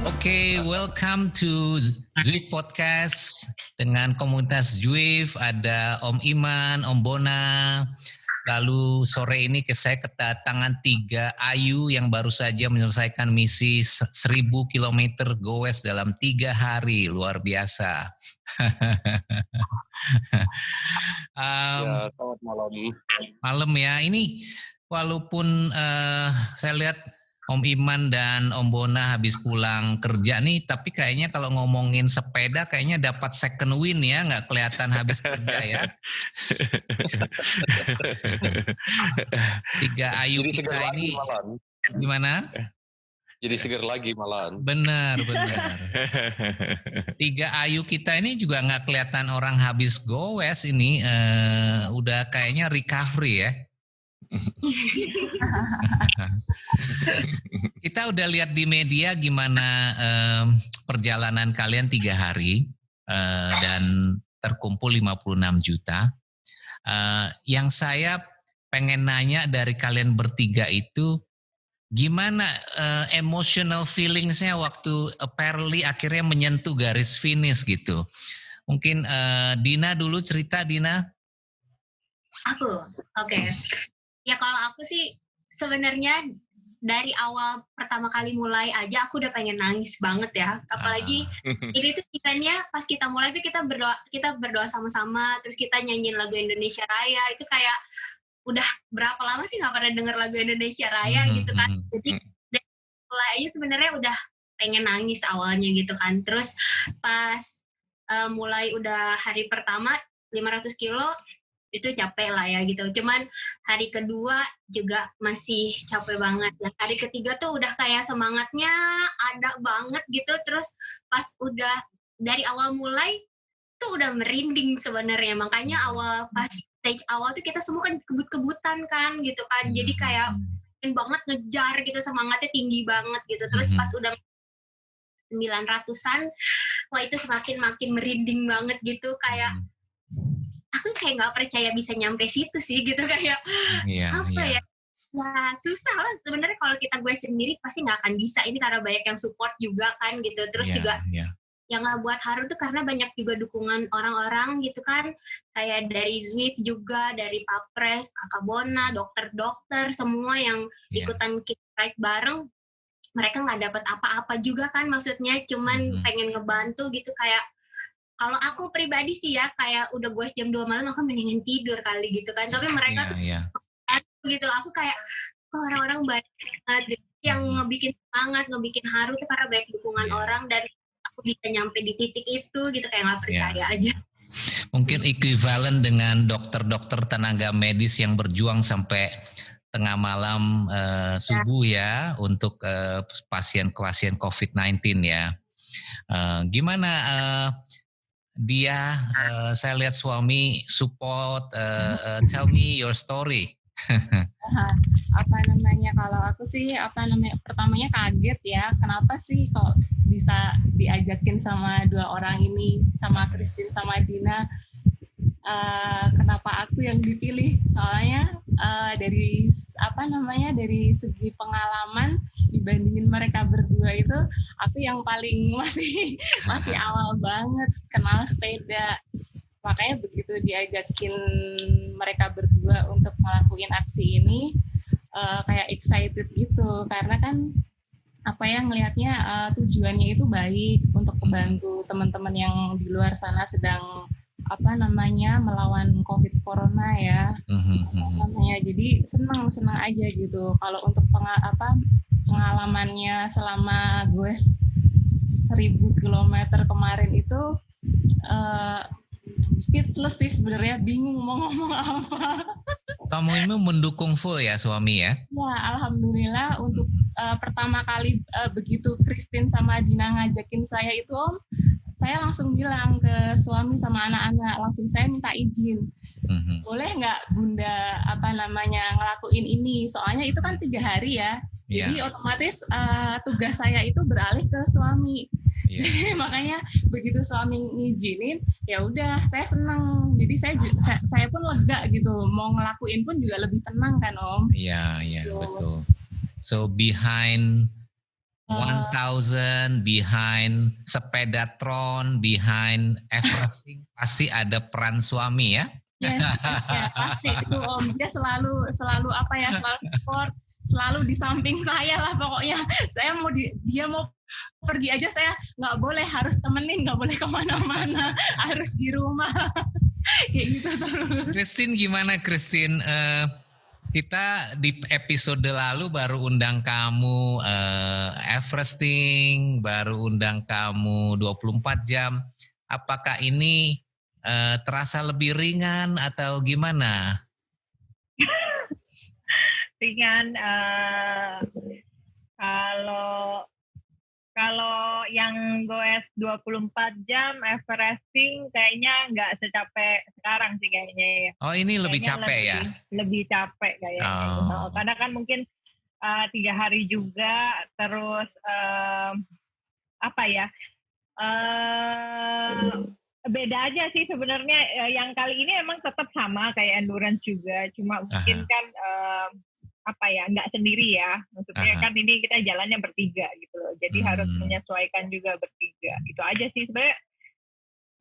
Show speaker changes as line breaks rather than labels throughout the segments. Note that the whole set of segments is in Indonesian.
Oke, welcome to Zwif Podcast dengan komunitas Zwif. Ada Om Iman, Om Bona. Lalu sore ini saya kedatangan 3 Ayu yang baru saja menyelesaikan misi 1000 km goes dalam 3 hari. Luar biasa.
Ya, selamat malam.
Malam ya. Ini walaupun saya lihat Om Iman dan Om Bona habis pulang kerja nih, tapi kayaknya kalau ngomongin sepeda kayaknya dapat second win ya, nggak kelihatan habis kerja ya. 3 Ayu
Jadi
kita ini
malahan.
Gimana?
Jadi seger lagi malahan.
Benar. 3 Ayu kita ini juga nggak kelihatan orang habis goes ini, udah kayaknya recovery ya. Kita udah lihat di media gimana perjalanan kalian 3 hari dan terkumpul 56 juta. Yang saya pengen nanya dari kalian bertiga itu, gimana emotional feelingsnya waktu apparently akhirnya menyentuh garis finish gitu. Mungkin Dina dulu cerita, Dina.
Aku, oke. Ya kalau aku sih sebenarnya dari awal pertama kali mulai aja aku udah pengen nangis banget ya. Apalagi ini tuh eventnya pas kita mulai tuh kita berdoa sama-sama, terus kita nyanyiin lagu Indonesia Raya. Itu kayak udah berapa lama sih nggak pernah denger lagu Indonesia Raya gitu kan. Jadi dari mulai aja sebenarnya udah pengen nangis awalnya gitu kan. Terus pas mulai udah hari pertama 500 kilo itu capek lah ya gitu. Cuman hari kedua juga masih capek banget. Dan hari ketiga tuh udah kayak semangatnya ada banget gitu. Terus pas udah dari awal mulai tuh udah merinding sebenarnya. Makanya pas stage awal tuh kita semua kan kebut-kebutan kan gitu kan. Jadi kayak pengen banget ngejar gitu, semangatnya tinggi banget gitu. Terus pas udah 900-an, wah itu semakin makin merinding banget gitu, kayak aku kayak nggak percaya bisa nyampe situ sih gitu, kayak ya susah lah sebenarnya. Kalau kita gue sendiri pasti nggak akan bisa ini karena banyak yang support juga kan gitu. Terus juga yang nggak buat haru tuh karena banyak juga dukungan orang-orang gitu kan, kayak dari Zwif juga, dari Papres, Kakak Bona, dokter-dokter semua yang ikutan kita ride bareng. Mereka nggak dapat apa-apa juga kan, maksudnya cuman pengen ngebantu gitu. Kayak kalau aku pribadi sih ya, kayak udah gue jam 2 malam aku mendingan tidur kali gitu kan. Tapi mereka tuh gitu, aku kayak orang-orang banyak yang ngebikin semangat, ngebikin haru tuh karena banyak dukungan orang, dan aku bisa nyampe di titik itu gitu, kayak nggak percaya aja.
Mungkin equivalent dengan dokter-dokter tenaga medis yang berjuang sampai tengah malam subuh ya untuk pasien-pasien COVID-19 ya. Gimana dia, saya lihat suami support, tell me your story.
Kalau aku sih pertamanya kaget ya, kenapa sih kok bisa diajakin sama 2 orang ini, sama Christine sama Dina. Kenapa aku yang dipilih? Soalnya dari segi pengalaman dibandingin mereka berdua itu, aku yang paling masih awal banget kenal sepeda. Makanya begitu diajakin mereka berdua untuk ngelakuin aksi ini, kayak excited gitu, karena kan ngelihatnya tujuannya itu baik untuk membantu teman-teman yang di luar sana sedang melawan COVID Corona ya. Jadi senang aja gitu. Kalau untuk pengalamannya selama gue 1000 km kemarin itu speechless sih sebenarnya, bingung mau ngomong apa.
Kamu ini mendukung full ya suami ya?
Ya, alhamdulillah. Untuk pertama kali begitu Christine sama Dina ngajakin saya itu, Om, saya langsung bilang ke suami sama anak-anak, langsung saya minta izin. Boleh nggak Bunda ngelakuin ini? Soalnya itu kan 3 hari ya. Jadi otomatis tugas saya itu beralih ke suami. Makanya begitu suami ngizinin, ya udah saya senang. Jadi saya pun lega gitu. Mau ngelakuin pun juga lebih tenang kan, Om.
Iya, betul. So behind 1000 behind Sepedatron, behind Everesting pasti ada peran suami ya?
Yes, pasti itu Om. Dia selalu selalu support, selalu di samping saya lah pokoknya. Saya dia mau pergi aja saya nggak boleh, harus temenin, nggak boleh kemana-mana, harus di rumah. Kayak gitu terus.
Christine gimana Christine? Kita di episode lalu baru undang kamu Everesting, baru undang kamu 24 jam. Apakah ini terasa lebih ringan atau gimana?
Ringan, kalau yang goes 24 jam Everesting kayaknya nggak secapek sekarang sih kayaknya ya.
Oh ini lebih capek ya?
Lebih capek kayaknya. Oh. Karena kan mungkin 3 hari juga, terus beda aja sih sebenarnya. Yang kali ini emang tetap sama kayak endurance juga, cuma mungkin kan nggak sendiri ya. Maksudnya kan ini kita jalannya bertiga gitu loh. Jadi harus menyesuaikan juga bertiga. Itu aja sih sebenarnya,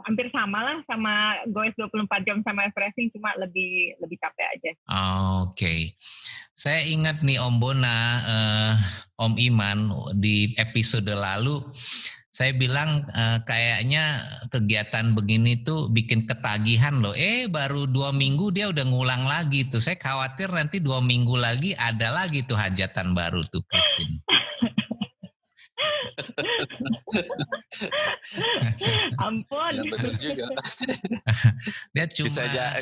hampir sama lah sama goes 24 jam sama Everesting, cuma lebih capek aja.
Oke. Saya ingat nih Om Bona, Om Iman di episode lalu saya bilang kayaknya kegiatan begini tuh bikin ketagihan loh. Baru 2 minggu dia udah ngulang lagi tuh. Saya khawatir nanti 2 minggu lagi ada lagi tuh hajatan baru tuh Christine.
Ampun.
Ya benar juga.
Dia cuma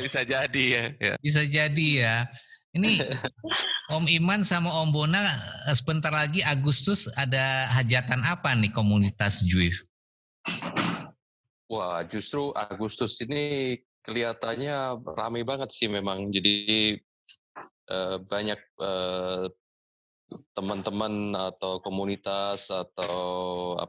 bisa jadi ya.
Bisa jadi ya. Ini Om Iman sama Om Bona sebentar lagi Agustus ada hajatan apa nih komunitas Juif?
Wah, justru Agustus ini kelihatannya ramai banget sih memang. Jadi banyak teman-teman atau komunitas atau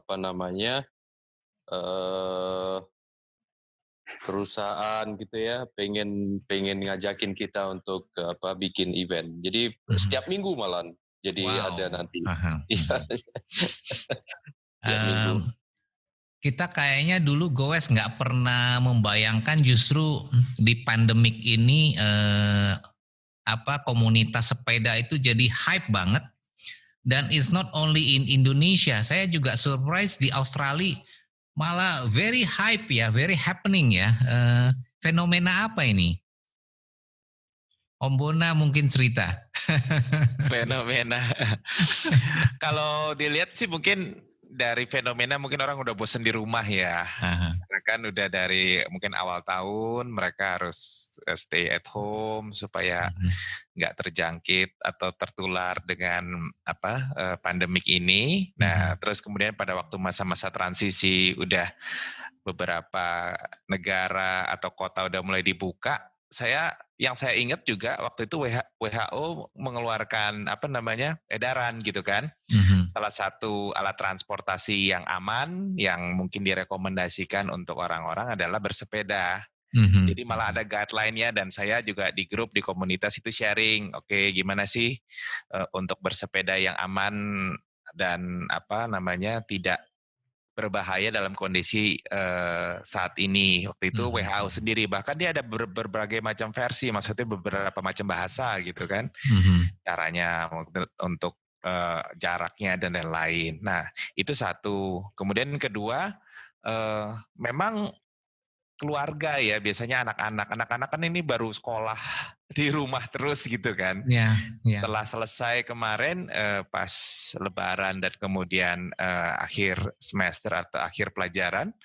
perusahaan gitu ya pengen ngajakin kita untuk bikin event. Jadi setiap minggu malam. Jadi ada nanti. Setiap minggu.
Kita kayaknya dulu Goes nggak pernah membayangkan justru di pandemik ini komunitas sepeda itu jadi hype banget. Dan it's not only in Indonesia. Saya juga surprise di Australia. Malah very hype ya, very happening ya. Fenomena apa ini? Om Bona mungkin cerita.
Fenomena. Kalau dilihat sih mungkin dari fenomena mungkin orang udah bosan di rumah ya. Karena kan udah dari mungkin awal tahun mereka harus stay at home supaya nggak terjangkit atau tertular dengan pandemik ini. Nah, terus kemudian pada waktu masa-masa transisi udah beberapa negara atau kota udah mulai dibuka. Yang saya ingat juga waktu itu WHO mengeluarkan edaran gitu kan. Salah satu alat transportasi yang aman yang mungkin direkomendasikan untuk orang-orang adalah bersepeda. Jadi malah ada guideline-nya dan saya juga di grup di komunitas itu sharing, oke, gimana sih untuk bersepeda yang aman dan tidak berbahaya dalam kondisi saat ini. Waktu itu WHO sendiri bahkan dia ada berbagai macam versi, maksudnya beberapa macam bahasa gitu kan, caranya untuk jaraknya dan lain-lain. Nah itu satu. Kemudian kedua, memang keluarga ya, biasanya anak-anak kan ini baru sekolah di rumah terus gitu kan. Setelah selesai kemarin pas Lebaran dan kemudian akhir semester atau akhir pelajaran,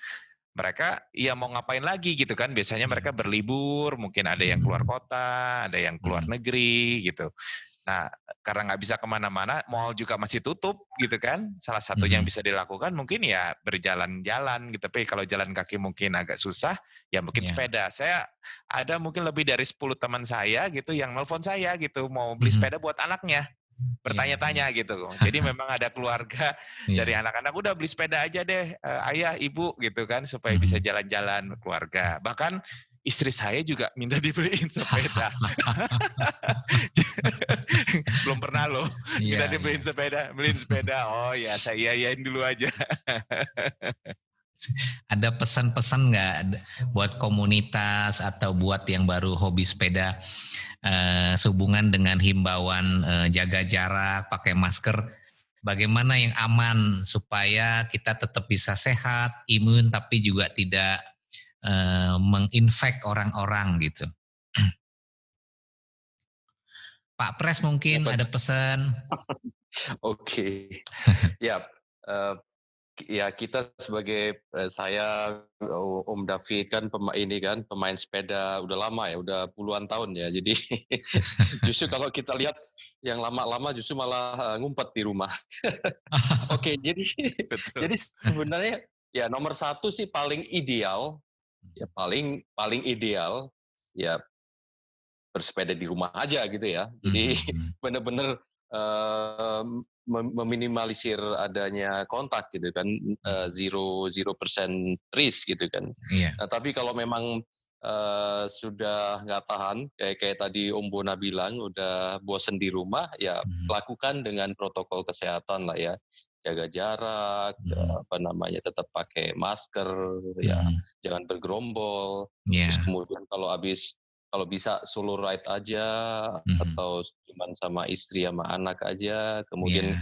mereka ya mau ngapain lagi gitu kan. Biasanya mereka berlibur, mungkin ada yang keluar kota, ada yang keluar negeri gitu. Nah, karena nggak bisa kemana-mana, mall juga masih tutup gitu kan. Salah satu yang bisa dilakukan mungkin ya berjalan-jalan gitu. Tapi kalau jalan kaki mungkin agak susah, ya mungkin sepeda. Saya ada mungkin lebih dari 10 teman saya gitu yang nelfon saya gitu, mau beli sepeda buat anaknya. Bertanya-tanya gitu. Jadi memang ada keluarga dari anak-anak, udah beli sepeda aja deh, ayah, ibu gitu kan, supaya bisa jalan-jalan keluarga. Bahkan istri saya juga minta dibeliin sepeda. Belum pernah loh minta dibeliin beliin sepeda. Oh ya, saya iyain dulu aja.
Ada pesan-pesan nggak buat komunitas atau buat yang baru hobi sepeda sehubungan dengan himbauan jaga jarak, pakai masker, bagaimana yang aman supaya kita tetap bisa sehat, imun, tapi juga tidak menginfek orang-orang gitu. Pak Pres mungkin ada pesan.
Oke. Ya, ya kita sebagai saya Om David kan pemain sepeda udah lama ya, udah puluhan tahun ya. Jadi justru kalau kita lihat yang lama-lama justru malah ngumpet di rumah. Oke, jadi sebenarnya ya nomor satu sih paling ideal ya bersepeda di rumah aja gitu ya. Jadi benar-benar meminimalisir adanya kontak gitu kan, 0% risk gitu kan.
Yeah.
Nah, tapi kalau memang sudah nggak tahan, kayak tadi Om Bona bilang, udah bosen di rumah, ya lakukan dengan protokol kesehatan lah ya, jaga jarak, tetap pakai masker, ya jangan bergerombol. Terus kemudian kalau bisa solo ride aja atau cuman sama istri sama anak aja, kemudian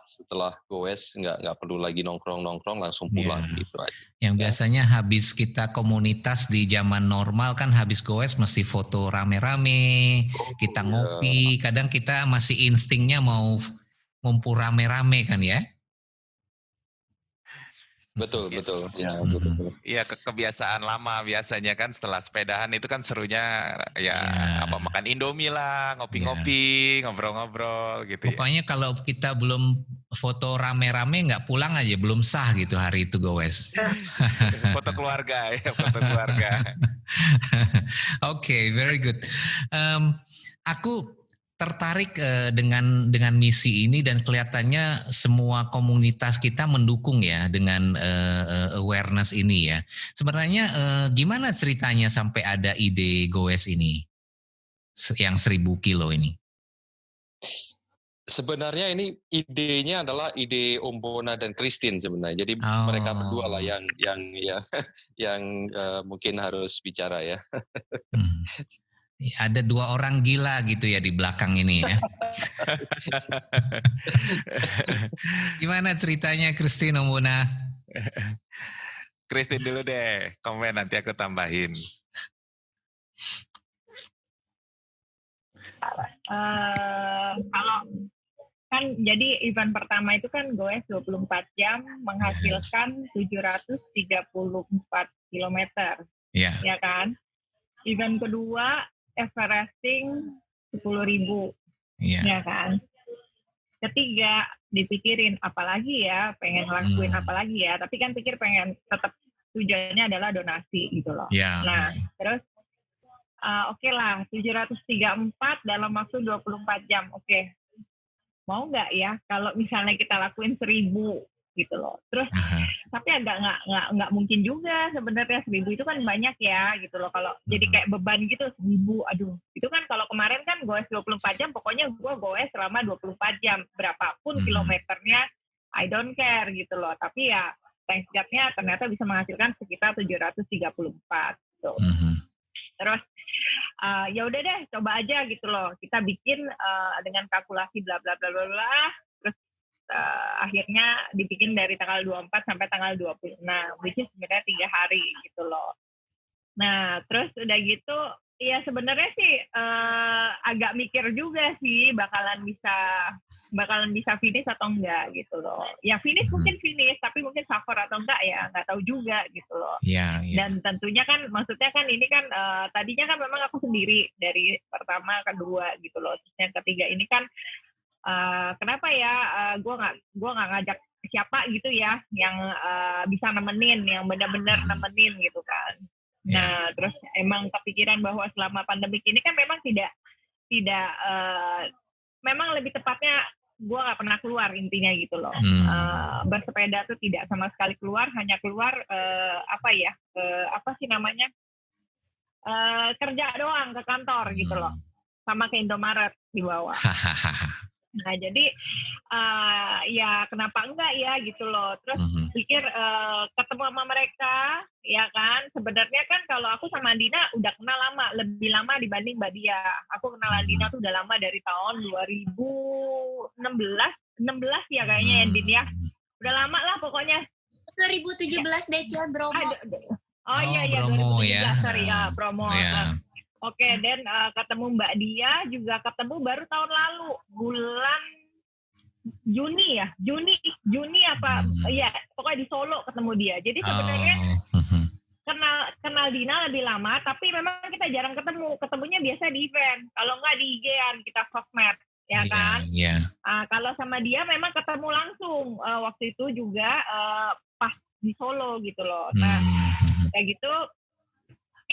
setelah goes nggak perlu lagi nongkrong langsung pulang gitu aja.
Yang biasanya habis kita komunitas di zaman normal kan habis goes mesti foto rame-rame, kita ngopi, kadang kita masih instingnya mau ngumpul rame-rame kan ya.
Betul. Ya,
Iya, kebiasaan lama biasanya kan setelah sepedahan itu kan serunya makan Indomie lah, ngopi-ngopi, ngobrol-ngobrol gitu.
Pokoknya kalau kita belum foto rame-rame nggak pulang aja, belum sah gitu hari itu goes.
Foto keluarga ya, foto keluarga.
Oke, very good. Aku tertarik dengan misi ini dan kelihatannya semua komunitas kita mendukung ya dengan awareness ini ya. Sebenarnya gimana ceritanya sampai ada ide goes ini yang 1000 kilo ini?
Sebenarnya ini idenya adalah ide Om Bona dan Christine sebenarnya. Jadi mereka berdua lah yang mungkin harus bicara ya.
Ada 2 orang gila gitu ya di belakang ini ya. Gimana ceritanya Christine, Om Bona?
Christine dulu deh, komen nanti aku tambahin.
Kalau kan jadi event pertama itu kan goes 24 jam menghasilkan 734 kilometer. Ya kan? Event kedua Everesting 10.000, ya kan. Ketiga dipikirin apalagi ya, pengen ngelakuin apalagi ya, tapi kan pikir pengen tetap tujuannya adalah donasi gitu loh. Terus oke lah 734 dalam waktu 24 jam, oke. Mau nggak ya kalau misalnya kita lakuin 1.000 gitu loh. Terus tapi agak nggak mungkin juga sebenarnya 1.000 itu kan banyak ya gitu loh. Kalau jadi kayak beban gitu 1.000, aduh. Itu kan kalau kemarin kan goes 24 jam, pokoknya gue goes selama 24 jam. Berapapun kilometernya, I don't care gitu loh. Tapi ya thanks God-nya ternyata bisa menghasilkan sekitar 734 gitu. Terus ya udah deh coba aja gitu loh. Kita bikin dengan kalkulasi bla bla bla bla bla. Akhirnya dibikin dari tanggal 24 sampai tanggal 26, which is sebenarnya 3 hari gitu loh. Nah, terus udah gitu, ya sebenarnya sih agak mikir juga sih bakalan bisa finish atau enggak gitu loh. Ya finish mungkin finish, tapi mungkin suffer atau enggak ya nggak tahu juga gitu loh. Dan tentunya kan, maksudnya kan ini kan tadinya kan memang aku sendiri dari pertama, kedua gitu loh. Terus yang ketiga ini kan kenapa ya gue nggak ngajak siapa gitu ya yang bisa nemenin, yang benar-benar nemenin gitu kan. Nah terus emang kepikiran bahwa selama pandemik ini kan memang tidak memang lebih tepatnya gue nggak pernah keluar intinya gitu loh. Bersepeda tuh tidak sama sekali keluar, hanya keluar apa sih namanya, kerja doang ke kantor gitu loh, sama ke Indomaret di bawah. Nah jadi ya kenapa enggak ya gitu loh. Terus pikir ketemu sama mereka, ya kan. Sebenarnya kan kalau aku sama Andina udah kenal lama, lebih lama dibanding Mbak Dia. Aku kenal Andina tuh udah lama dari tahun 2016 ya kayaknya ya Din ya. Udah lama lah pokoknya.
2017 DC Bromo.
Oh iya
Bromo
2017
ya.
sorry ya Bromo.
Ya.
Oke, dan ketemu Mbak Dia juga ketemu baru tahun lalu bulan Juni apa? Iya, pokoknya di Solo ketemu dia. Jadi sebenarnya kenal Dina lebih lama, tapi memang kita jarang ketemu. Ketemunya biasa di event. Kalau nggak di IG-an kita sosmed, ya kan?
Yeah.
Kalau sama dia memang ketemu langsung. Waktu itu juga pas di Solo gitu loh. Nah, kayak gitu.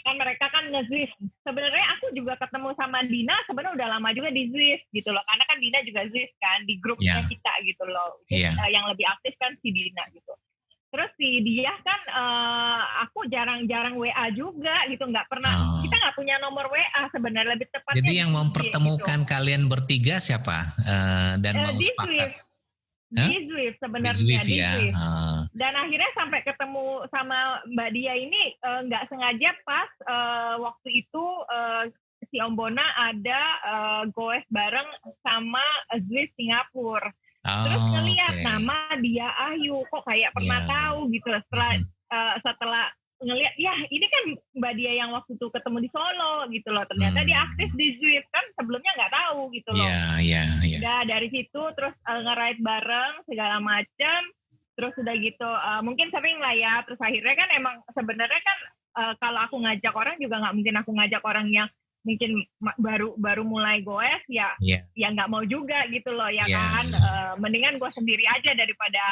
Kan mereka kan nge-Zwift. Sebenarnya aku juga ketemu sama Dina sebenarnya udah lama juga di Zwift gitu loh. Karena kan Dina juga Zwift kan di grupnya kita gitu loh. Yang lebih aktif kan si Dina gitu. Terus si dia kan aku jarang-jarang WA juga gitu. Nggak pernah, kita nggak punya nomor WA sebenarnya, lebih tepatnya.
Jadi yang mempertemukan gitu kalian bertiga siapa? Dan mau sepakat?
Di Zwift sebenarnya, di Zwift. Dan akhirnya sampai ketemu sama Mbak Dia ini nggak sengaja pas waktu itu si Om Bona ada goes bareng sama Zwift Singapura. Terus ngelihat nama Dia Ayu kok kayak pernah tahu gitu. Setelah ngelihat, ya ini kan Mbak Dia yang waktu itu ketemu di Solo gitu loh. Ternyata dia aktif di Zwift, kan sebelumnya nggak tahu gitu loh. Udah dari situ terus nge-ride bareng segala macam. Terus udah gitu mungkin sering lah ya. Terus akhirnya kan emang sebenarnya kan kalau aku ngajak orang juga nggak mungkin aku ngajak orang yang mungkin baru mulai goes ya nggak mau juga gitu loh ya kan. Mendingan gue sendiri aja daripada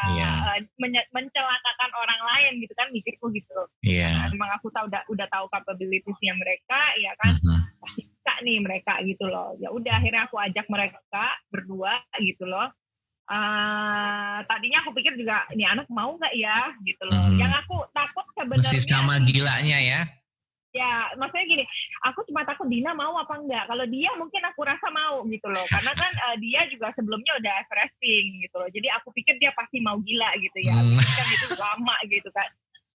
mencelakakan orang lain gitu kan, mikirku gitu loh. Nah, emang aku udah tahu capabilitiesnya mereka ya kan, pasti bisa nih mereka gitu loh. Ya udah akhirnya aku ajak mereka berdua gitu loh. Tadinya aku pikir juga ini anak mau nggak ya gitu loh. Yang aku takut sebenarnya
mesti sama gilanya ya.
Ya, maksudnya gini, aku cuma takut Dina mau apa enggak. Kalau dia mungkin aku rasa mau gitu loh. Karena kan dia juga sebelumnya udah Everesting gitu loh. Jadi aku pikir dia pasti mau gila gitu ya. Kan itu lama gitu kan.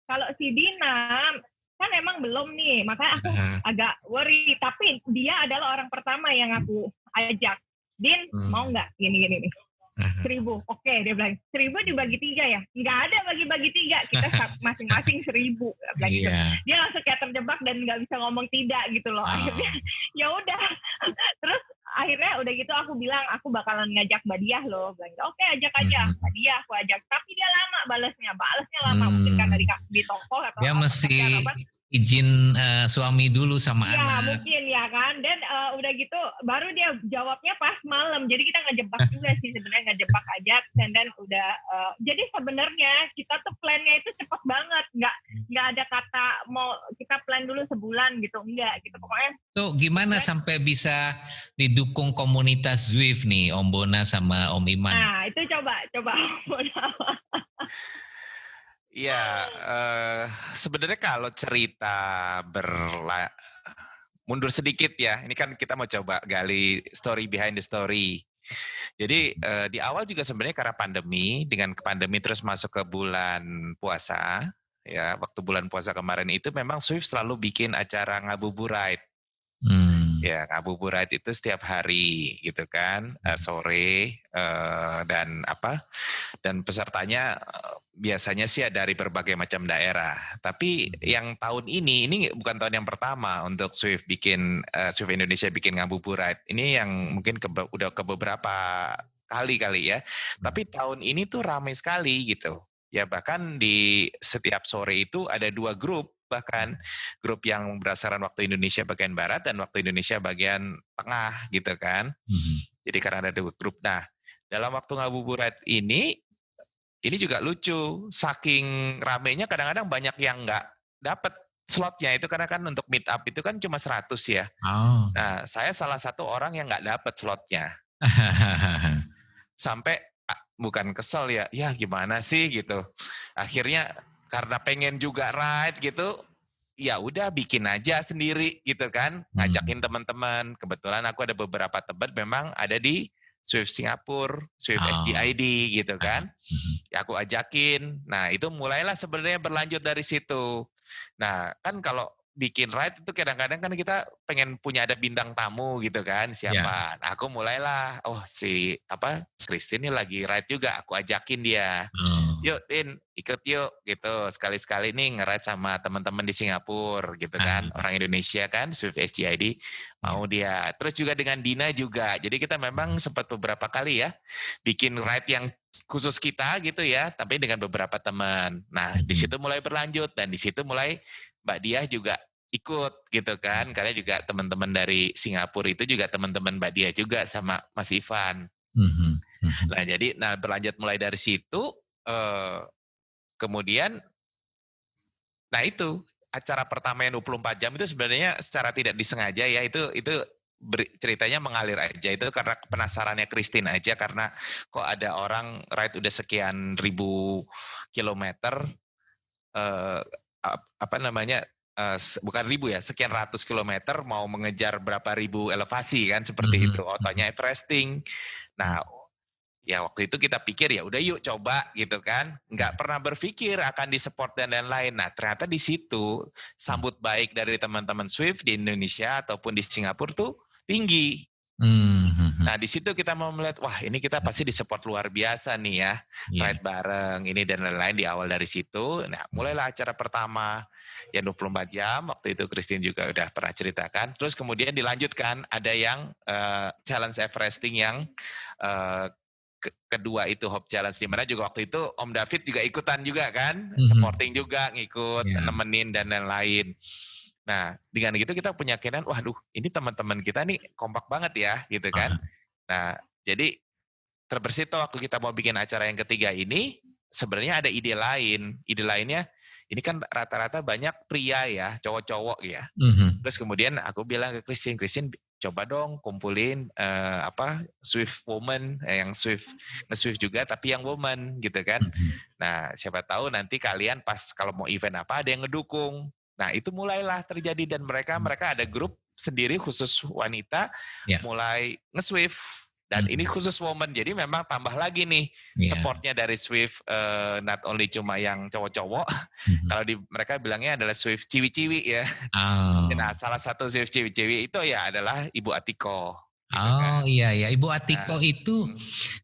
Kalau si Dina kan emang belum nih. Makanya aku agak worry. Tapi dia adalah orang pertama yang aku ajak. Din, mau nggak gini-gini nih? 1.000, oke, dia bilang 1.000 dibagi 3 ya, nggak ada bagi-bagi 3, kita masing-masing 1.000, gitu. Dia langsung kayak terjebak dan nggak bisa ngomong tidak gitu loh. Akhirnya ya udah, terus akhirnya udah gitu aku bilang aku bakalan ngajak Mbak Dia loh, bilang oke ajak aja Mbak Dia, aku ajak, tapi dia lama balasnya lama, mungkin karena di toko atau
dia mesti izin suami dulu sama anak.
Ya mungkin ya kan. Dan udah gitu baru dia jawabnya pas malam. Jadi kita ngejebak juga sih sebenarnya, ngejebak aja. Dan udah jadi sebenarnya kita tuh plannya itu cepat banget. Nggak ada kata mau kita plan dulu sebulan gitu. Enggak gitu pokoknya.
Tuh gimana sampai bisa didukung komunitas Zwift nih Om Bona sama Om Iman?
Nah itu coba.
Iya, sebenarnya kalau cerita mundur sedikit ya, ini kan kita mau coba gali story behind the story. Jadi di awal juga sebenarnya karena pandemi, dengan pandemi terus masuk ke bulan puasa, ya waktu bulan puasa kemarin itu memang Zwift selalu bikin acara ngabuburit. Ya ngabuburit itu setiap hari gitu kan, sore dan pesertanya biasanya sih dari berbagai macam daerah. Tapi yang tahun ini bukan tahun yang pertama untuk Zwift Zwift Indonesia bikin ngabuburit. Ini yang mungkin udah ke beberapa kali ya. Tapi tahun ini tuh ramai sekali gitu. Ya bahkan di setiap sore itu ada 2 grup, bahkan grup yang berdasarkan waktu Indonesia bagian barat dan waktu Indonesia bagian tengah gitu kan. Jadi karena ada 2 grup. Nah, dalam waktu ngabuburit ini juga lucu, saking ramenya kadang-kadang banyak yang nggak dapat slotnya itu karena kan untuk meet up itu kan cuma 100 ya. Nah, saya salah satu orang yang nggak dapat slotnya. Sampai bukan kesel ya gimana sih gitu. Akhirnya karena pengen juga ride gitu, ya udah bikin aja sendiri gitu kan, ngajakin teman-teman. Kebetulan aku ada beberapa teman memang ada di Swift Singapura, Swift SGID gitu kan. Ya aku ajakin. Nah, itu mulailah sebenarnya berlanjut dari situ. Nah, kan kalau bikin ride itu kadang-kadang kan kita pengen punya ada bintang tamu gitu kan, siapa. Nah, aku mulailah, si Christine ini lagi ride juga, aku ajakin dia. Yuk Tin, ikut yuk gitu. Sekali-sekali nih nge-ride sama teman-teman di Singapura gitu kan. Orang Indonesia kan, Swift SGID mau dia. Terus juga dengan Dina juga. Jadi kita memang sempat beberapa kali ya bikin ride yang khusus kita gitu ya, tapi dengan beberapa teman. Nah, di situ mulai berlanjut dan di situ mulai Mbak Diah juga ikut gitu kan, karena juga teman-teman dari Singapura itu juga teman-teman Mbak Diah juga sama Mas Ivan. Nah, jadi berlanjut mulai dari situ, kemudian, nah itu acara pertama yang 24 jam itu sebenarnya secara tidak disengaja ya, itu ceritanya mengalir aja, itu karena penasarannya Christine aja, karena kok ada orang ride udah sekian ribu kilometer, bukan ribu ya, sekian ratus kilometer mau mengejar berapa ribu elevasi kan, seperti itu, otonya Everesting. Nah, ya waktu itu kita pikir ya udah yuk coba gitu kan, nggak pernah berpikir akan disupport dan lain-lain. Nah, ternyata di situ sambut baik dari teman-teman Swift di Indonesia ataupun di Singapura tuh tinggi. Nah, di situ kita mau melihat, wah ini kita pasti disupport luar biasa nih ya, ride bareng ini dan lain-lain di awal dari situ. Nah, mulailah acara pertama yang 24 jam, waktu itu Christine juga udah pernah ceritakan. Terus kemudian dilanjutkan ada yang Challenge Everesting yang kedua itu Hope Challenge, di mana juga waktu itu Om David juga ikutan juga kan, supporting juga, ngikut, nemenin dan lain-lain. Nah, dengan gitu kita punya keyakinan, waduh ini teman-teman kita nih kompak banget ya gitu kan. Nah, jadi terbersit waktu kita mau bikin acara yang ketiga ini, sebenarnya ada ide lain. Ide lainnya, ini kan rata-rata banyak pria ya, cowok-cowok ya. Terus kemudian aku bilang ke Christine, coba dong kumpulin Swift woman, yang nge-Swift juga tapi yang woman gitu kan. Nah, siapa tahu nanti kalian pas kalau mau event apa ada yang ngedukung. Nah, itu mulailah terjadi dan mereka ada grup sendiri khusus wanita, mulai nge-Swift. Dan ini khusus woman, jadi memang tambah lagi nih supportnya dari Swift, not only cuma yang cowok-cowok, kalau mereka bilangnya adalah Swift ciwi-ciwi ya. Nah, salah satu Swift ciwi-ciwi itu ya adalah Ibu Atiko. Gitu kan.
Iya, Ibu Atiko itu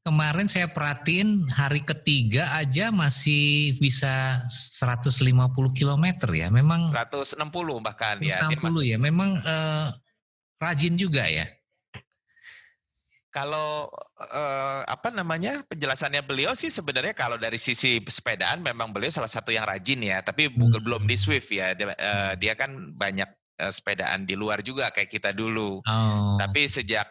kemarin saya perhatiin hari ketiga aja masih bisa 150 km ya, memang
160 bahkan
160 ya, memang rajin juga ya.
Kalau penjelasannya beliau sih sebenarnya kalau dari sisi sepedaan memang beliau salah satu yang rajin ya, tapi belum di Swift ya. Dia kan banyak sepedaan di luar juga kayak kita dulu. Tapi sejak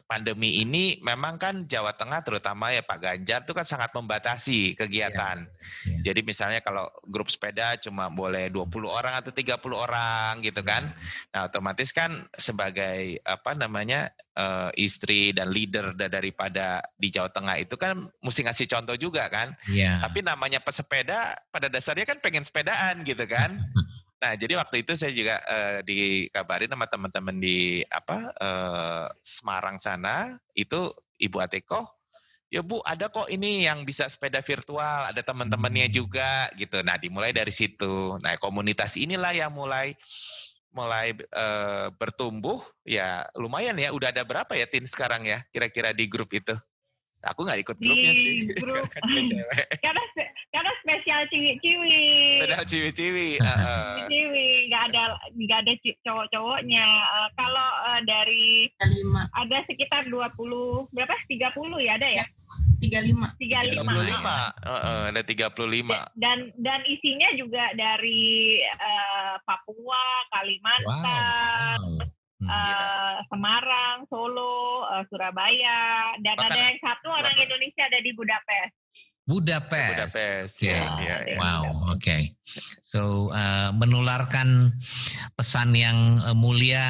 pandemi ini memang kan Jawa Tengah terutama ya Pak Ganjar itu kan sangat membatasi kegiatan. Jadi misalnya kalau grup sepeda cuma boleh 20 orang atau 30 orang gitu kan. Nah, otomatis kan sebagai istri dan leader daripada di Jawa Tengah itu kan mesti ngasih contoh juga kan. Tapi namanya pesepeda pada dasarnya kan pengen sepedaan gitu kan. Nah, jadi waktu itu saya juga dikabarin sama teman-teman di Semarang sana, itu Ibu Atiko, ya Bu ada kok ini yang bisa sepeda virtual, ada teman-temannya juga gitu. Nah, dimulai dari situ. Nah, komunitas inilah yang mulai bertumbuh, ya lumayan ya. Udah ada berapa ya Tin sekarang ya kira-kira di grup itu? Aku nggak ikut grupnya sih.
Grup. Karena spesial ciwi-ciwi.
Spesial ciwi-ciwi.
Ciwi-ciwi, nggak ada cowok-cowoknya. Kalau dari
5
ada sekitar 20, berapa? 30 ya ada ya?
35.
35.
Ada 35.
Dan isinya juga dari Papua, Kalimantan. Semarang, Solo, Surabaya, dan ada yang satu orang Indonesia ada di Budapest.
Ya. Wow, oke. So menularkan pesan yang mulia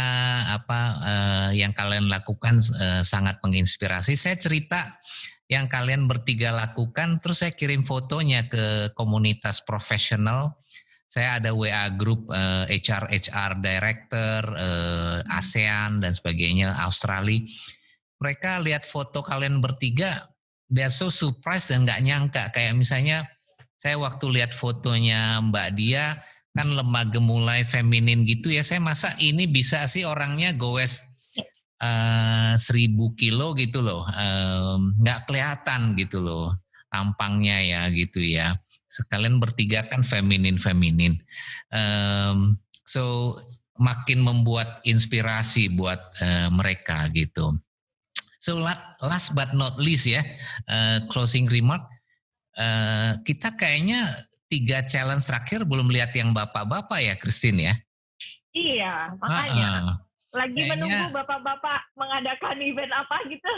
yang kalian lakukan sangat menginspirasi. Saya cerita yang kalian bertiga lakukan, terus saya kirim fotonya ke komunitas profesional saya ada WA group HR director, ASEAN dan sebagainya, Australia. Mereka lihat foto kalian bertiga, they're so surprised dan nggak nyangka. Kayak misalnya saya waktu lihat fotonya Mbak Dia, kan lemah gemulai feminin gitu ya, saya masa ini bisa sih orangnya goes 1000 kilo gitu loh, nggak kelihatan gitu loh tampangnya ya gitu ya. Sekalian bertiga kan feminin. So makin membuat inspirasi buat mereka gitu. So last but not least ya, closing remark, kita kayaknya 3 challenge terakhir belum lihat yang bapak-bapak ya, Christine ya?
Iya, makanya. Lagi menunggu bapak-bapak mengadakan event apa gitu.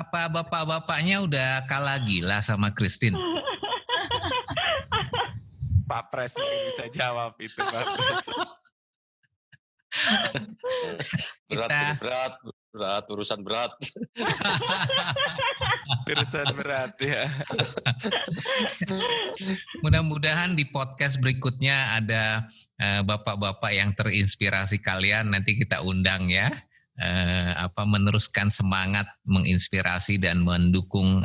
Apa bapak-bapaknya udah kalah gila sama Christine?
Pak Pres bisa jawab itu, Pak Pres.
Berat, urusan berat.
Urusan berat ya.
Mudah-mudahan di podcast berikutnya ada bapak-bapak yang terinspirasi kalian, nanti kita undang ya. Meneruskan semangat, menginspirasi dan mendukung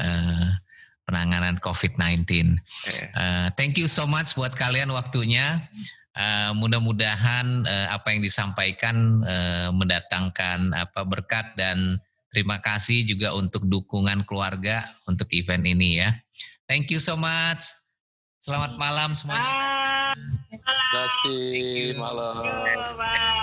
penanganan COVID-19. Thank you so much buat kalian waktunya. Mudah-mudahan apa yang disampaikan mendatangkan berkat, dan terima kasih juga untuk dukungan keluarga untuk event ini ya. Thank you so much. Selamat malam semuanya.
Terima kasih. Malam.
Bye.